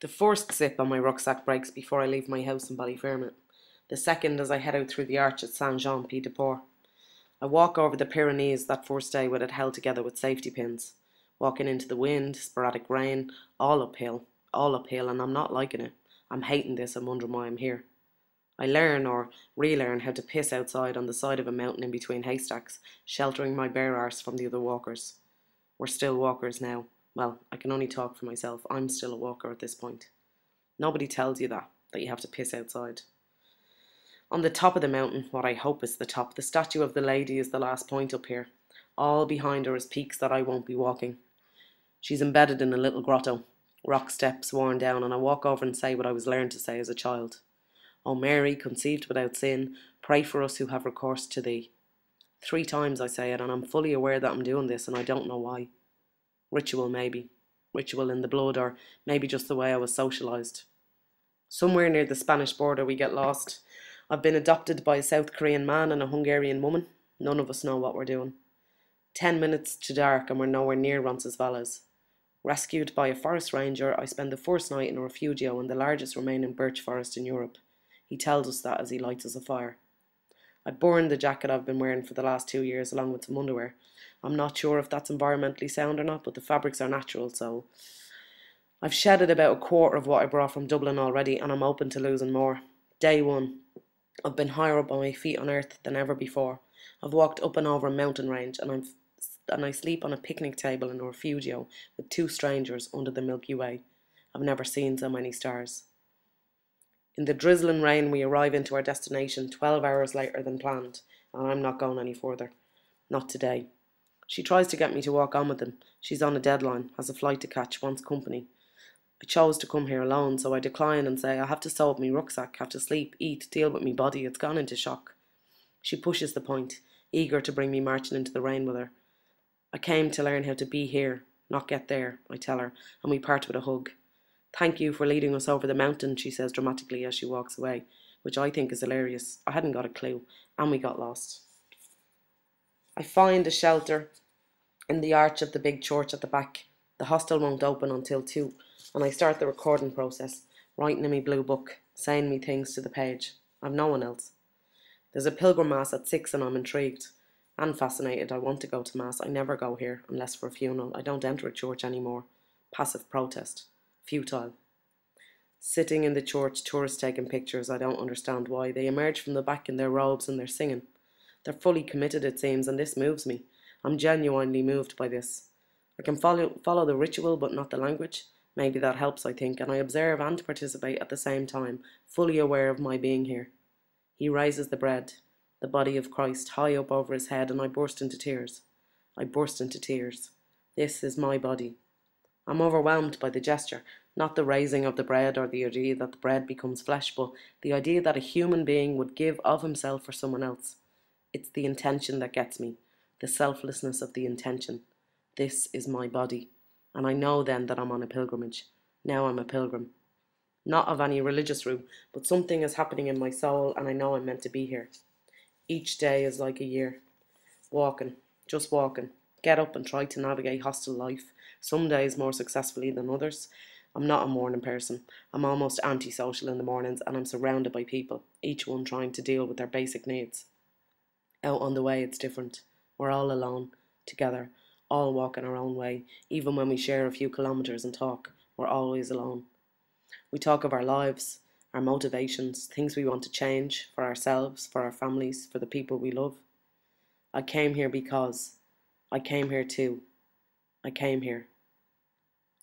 The first sip on my rucksack breaks before I leave my house in Ballyfermot. The second as I head out through the arch at Saint-Jean-Pied-de-Port. I walk over the Pyrenees that first day with it held together with safety pins. Walking into the wind, sporadic rain, all uphill, and I'm not liking it. I'm hating this and wondering why I'm here. I learn or relearn how to piss outside on the side of a mountain in between haystacks, sheltering my bare arse from the other walkers. We're still walkers now. Well, I can only talk for myself. I'm still a walker at this point. Nobody tells you that you have to piss outside. On the top of the mountain, what I hope is the top, the statue of the lady is the last point up here. All behind her is peaks that I won't be walking. She's embedded in a little grotto, rock steps worn down, and I walk over and say what I was learned to say as a child. O Mary, conceived without sin, pray for us who have recourse to thee. 3 times I say it, and I'm fully aware that I'm doing this, and I don't know why. Ritual, maybe. Ritual in the blood, or maybe just the way I was socialised. Somewhere near the Spanish border we get lost. I've been adopted by a South Korean man and a Hungarian woman. None of us know what we're doing. 10 minutes to dark and we're nowhere near Roncesvalles. Rescued by a forest ranger, I spend the first night in a refugio in the largest remaining birch forest in Europe. He tells us that as he lights us a fire. I burned the jacket I've been wearing for the last 2 years along with some underwear. I'm not sure if that's environmentally sound or not, but the fabrics are natural, so... I've shedded about a quarter of what I brought from Dublin already, and I'm open to losing more. Day 1. I've been higher up on my feet on earth than ever before. I've walked up and over a mountain range, and I sleep on a picnic table in a refugio with 2 strangers under the Milky Way. I've never seen so many stars. In the drizzling rain, we arrive into our destination 12 hours later than planned, and I'm not going any further. Not today. She tries to get me to walk on with them. She's on a deadline, has a flight to catch, wants company. I chose to come here alone, so I decline and say I have to sew up my rucksack, have to sleep, eat, deal with me body. It's gone into shock. She pushes the point, eager to bring me marching into the rain with her. I came to learn how to be here, not get there, I tell her, and we part with a hug. Thank you for leading us over the mountain, she says dramatically as she walks away, which I think is hilarious. I hadn't got a clue, and we got lost. I find a shelter in the arch of the big church at the back. The hostel won't open until 2, and I start the recording process, writing in my blue book, saying me things to the page. I've no one else. There's a pilgrim mass at 6 and I'm intrigued and fascinated. I want to go to mass. I never go here unless for a funeral. I don't enter a church anymore. Passive protest. Futile. Sitting in the church, tourists taking pictures. I don't understand why. They emerge from the back in their robes and they're singing. They're fully committed, it seems, and this moves me. I'm genuinely moved by this. I can follow the ritual but not the language. Maybe that helps, I think, and I observe and participate at the same time, fully aware of my being here. He raises the bread, the body of Christ, high up over his head, and I burst into tears. I burst into tears. This is my body. I'm overwhelmed by the gesture, not the raising of the bread or the idea that the bread becomes flesh, but the idea that a human being would give of himself for someone else. It's the intention that gets me, the selflessness of the intention. This is my body, and I know then that I'm on a pilgrimage. Now I'm a pilgrim. Not of any religious route, but something is happening in my soul, and I know I'm meant to be here. Each day is like a year. Walking, just walking. Get up and try to navigate hostel life, some days more successfully than others. I'm not a morning person. I'm almost antisocial in the mornings, and I'm surrounded by people, each one trying to deal with their basic needs. Out on the way, it's different. We're all alone, together, all walking our own way. Even when we share a few kilometres and talk, we're always alone. We talk of our lives, our motivations, things we want to change for ourselves, for our families, for the people we love. I came here because. I came here too. I came here.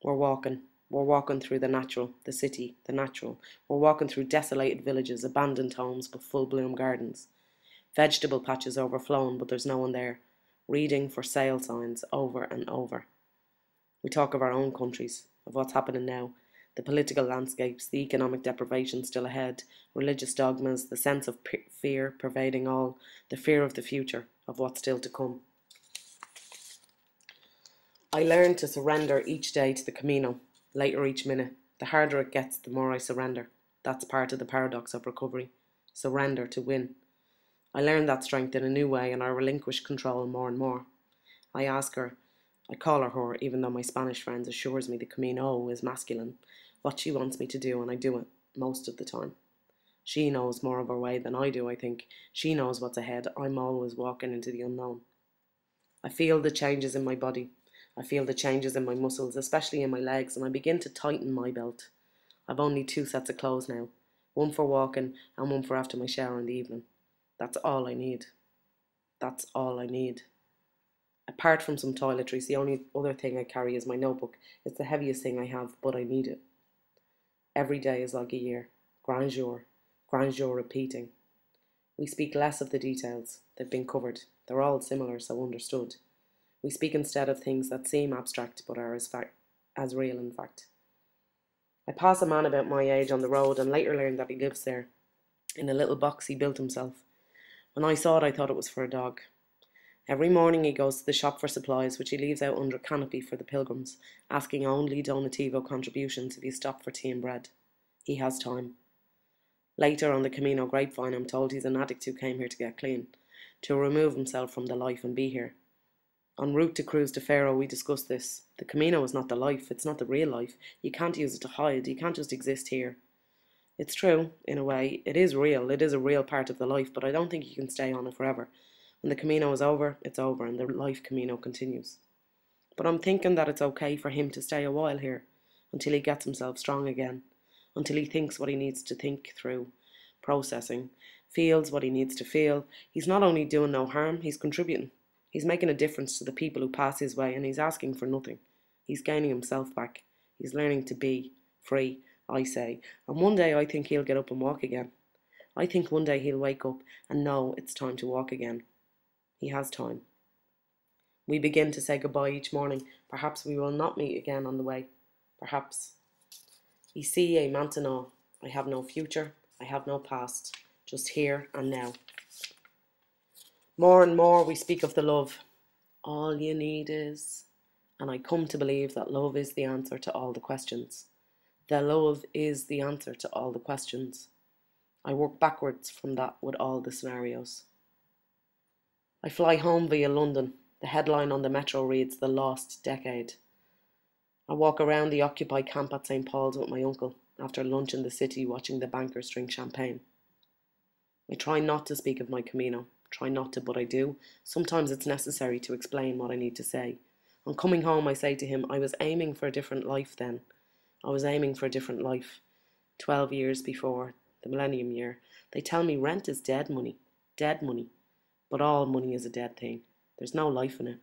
We're walking through the natural, the city, the natural. We're walking through desolated villages, abandoned homes but full bloom gardens. Vegetable patches overflowing, but there's no one there. Reading for sale signs over and over. We talk of our own countries, of what's happening now, the political landscapes, the economic deprivation still ahead, religious dogmas, the sense of fear pervading all, the fear of the future, of what's still to come. I learn to surrender each day to the Camino, later each minute. The harder it gets, the more I surrender. That's part of the paradox of recovery. Surrender to win. I learn that strength in a new way and I relinquish control more and more. I call her, even though my Spanish friends assures me the Camino is masculine. what she wants me to do, and I do it most of the time. She knows more of her way than I do, I think. She knows what's ahead. I'm always walking into the unknown. I feel the changes in my body. I feel the changes in my muscles, especially in my legs, and I begin to tighten my belt. I've only 2 sets of clothes now, one for walking and one for after my shower in the evening. That's all I need. That's all I need. Apart from some toiletries, the only other thing I carry is my notebook. It's the heaviest thing I have, but I need it. Every day is like a year. Grand jour repeating. We speak less of the details. They've been covered. They're all similar, so understood. We speak instead of things that seem abstract but are as real in fact. I pass a man about my age on the road and later learn that he lives there, in a little box he built himself. When I saw it, I thought it was for a dog. Every morning he goes to the shop for supplies, which he leaves out under a canopy for the pilgrims, asking only donativo contributions if you stop for tea and bread. He has time. Later on the Camino grapevine, I'm told he's an addict who came here to get clean, to remove himself from the life and be here. En route to cruise to Faro, we discussed this. The Camino is not the life, it's not the real life. You can't use it to hide, you can't just exist here. It's true, in a way, it is real, it is a real part of the life, but I don't think you can stay on it forever. When the Camino is over, it's over, and the life Camino continues. But I'm thinking that it's okay for him to stay a while here, until he gets himself strong again, until he thinks what he needs to think through, processing, feels what he needs to feel. He's not only doing no harm, he's contributing. He's making a difference to the people who pass his way, and he's asking for nothing. He's gaining himself back. He's learning to be free, I say. And one day I think he'll get up and walk again. I think one day he'll wake up and know it's time to walk again. He has time. We begin to say goodbye each morning. Perhaps we will not meet again on the way. Perhaps. Ici et maintenant. I have no future. I have no past. Just here and now. More and more we speak of the love. All you need is... And I come to believe that love is the answer to all the questions. The love is the answer to all the questions. I work backwards from that with all the scenarios. I fly home via London. The headline on the metro reads, The Lost Decade. I walk around the Occupy camp at St. Paul's with my uncle, after lunch in the city watching the bankers drink champagne. I try not to speak of my Camino. Try not to, but I do. Sometimes it's necessary to explain what I need to say. On coming home, I say to him, I was aiming for a different life then. I was aiming for a different life. 12 years before, the millennium year. They tell me rent is dead money. Dead money. But all money is a dead thing. There's no life in it.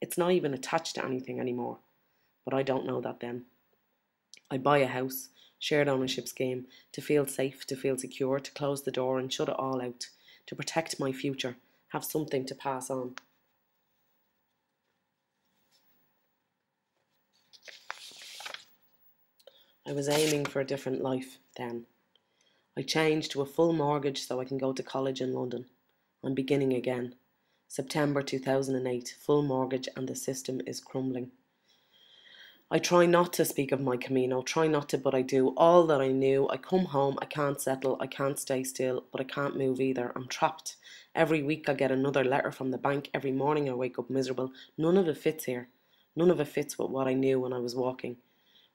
It's not even attached to anything anymore. But I don't know that then. I buy a house, shared ownership scheme, to feel safe, to feel secure, to close the door and shut it all out, to protect my future, have something to pass on. I was aiming for a different life then. I changed to a full mortgage so I can go to college in London. I'm beginning again. September 2008, full mortgage and the system is crumbling. I try not to speak of my Camino, try not to, but I do. All that I knew, I come home, I can't settle, I can't stay still, but I can't move either. I'm trapped. Every week I get another letter from the bank. Every morning I wake up miserable. None of it fits here. None of it fits with what I knew when I was walking.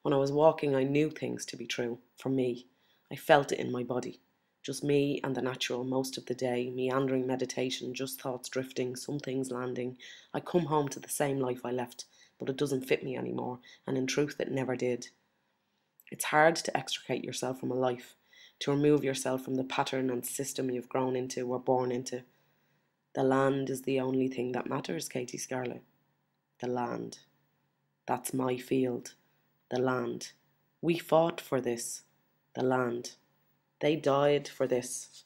When I was walking, I knew things to be true, for me. I felt it in my body. Just me and the natural most of the day, meandering meditation, just thoughts drifting, some things landing. I come home to the same life I left, but it doesn't fit me anymore, and in truth it never did. It's hard to extricate yourself from a life, to remove yourself from the pattern and system you've grown into or born into. The land is the only thing that matters, Katie Scarlett. The land. That's my field. The land. We fought for this. The land. They died for this.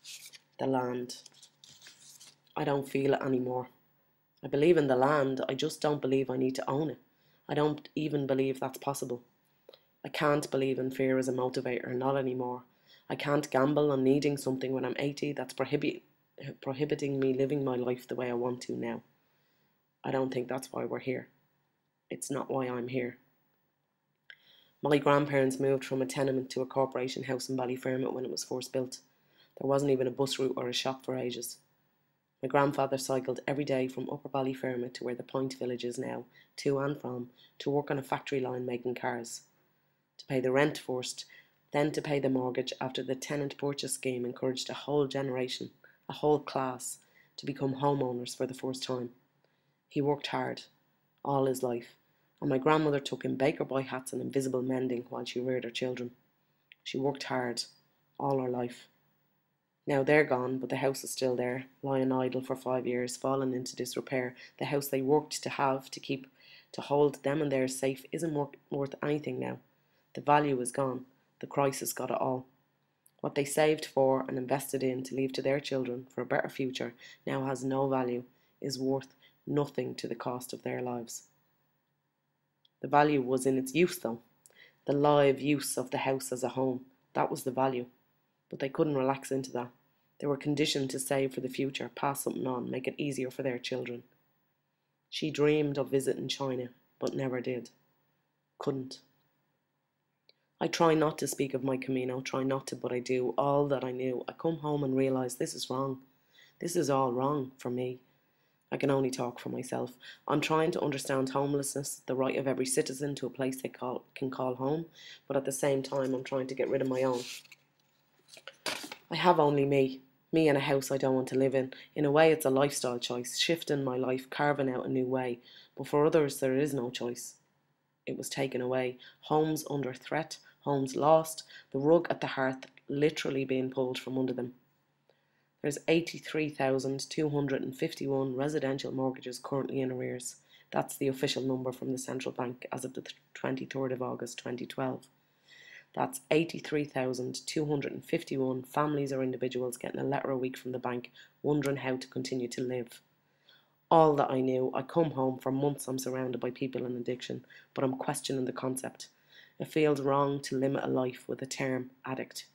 The land. I don't feel it anymore. I believe in the land, I just don't believe I need to own it. I don't even believe that's possible. I can't believe in fear as a motivator, not anymore. I can't gamble on needing something when I'm 80 that's prohibiting me living my life the way I want to now. I don't think that's why we're here. It's not why I'm here. My grandparents moved from a tenement to a corporation house in Ballyfermot when it was first built. There wasn't even a bus route or a shop for ages. My grandfather cycled every day from Upper Ballyfermot to where the Point Village is now, to and from, to work on a factory line making cars. To pay the rent first, then to pay the mortgage after the tenant purchase scheme encouraged a whole generation, a whole class, to become homeowners for the first time. He worked hard, all his life, and my grandmother took in baker boy hats and invisible mending while she reared her children. She worked hard, all her life. Now they're gone, but the house is still there, lying idle for 5 years, fallen into disrepair. The house they worked to have, to keep, to hold them and theirs safe, isn't worth anything now. The value is gone. The crisis got it all. What they saved for and invested in to leave to their children for a better future now has no value, is worth nothing to the cost of their lives. The value was in its use, though. The live use of the house as a home. That was the value. But they couldn't relax into that. They were conditioned to save for the future, pass something on, make it easier for their children. She dreamed of visiting China, but never did. Couldn't. I try not to speak of my Camino, try not to, but I do. All that I knew. I come home and realise this is wrong. This is all wrong for me. I can only talk for myself. I'm trying to understand homelessness, the right of every citizen to a place they can call home, but at the same time I'm trying to get rid of my own. I have only me and a house I don't want to live in. In a way it's a lifestyle choice, shifting my life, carving out a new way, but for others there is no choice. It was taken away. Homes under threat, homes lost, the rug at the hearth literally being pulled from under them. There's 83,251 residential mortgages currently in arrears. That's the official number from the central bank as of the 23rd of August 2012. That's 83,251 families or individuals getting a letter a week from the bank wondering how to continue to live. All that I knew, I come home, for months I'm surrounded by people in addiction, but I'm questioning the concept. It feels wrong to limit a life with the term addict.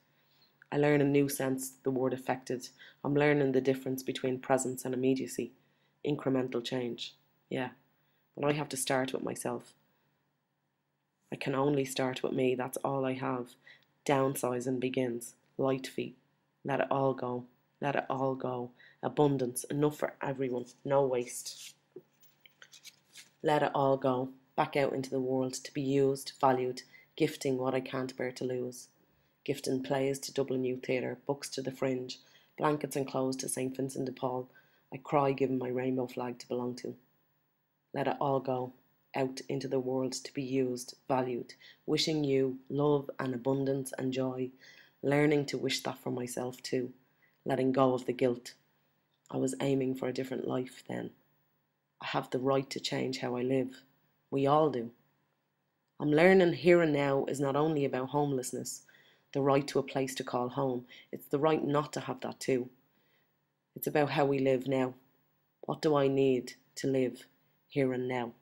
I learn a new sense the word affected. I'm learning the difference between presence and immediacy. Incremental change. Yeah, but I have to start with myself. I can only start with me, that's all I have. Downsizing begins. Light feet. Let it all go. Let it all go. Abundance, enough for everyone, no waste. Let it all go, back out into the world, to be used, valued, gifting what I can't bear to lose. Gifting plays to Dublin Youth Theatre, books to the Fringe, blankets and clothes to St. Vincent de Paul. I cry given my rainbow flag to belong to. Let it all go, out into the world, to be used, valued, wishing you love and abundance and joy, learning to wish that for myself too, letting go of the guilt. I was aiming for a different life then. I have the right to change how I live. We all do. I'm learning here and now is not only about homelessness, the right to a place to call home. It's the right not to have that too. It's about how we live now. What do I need to live here and now?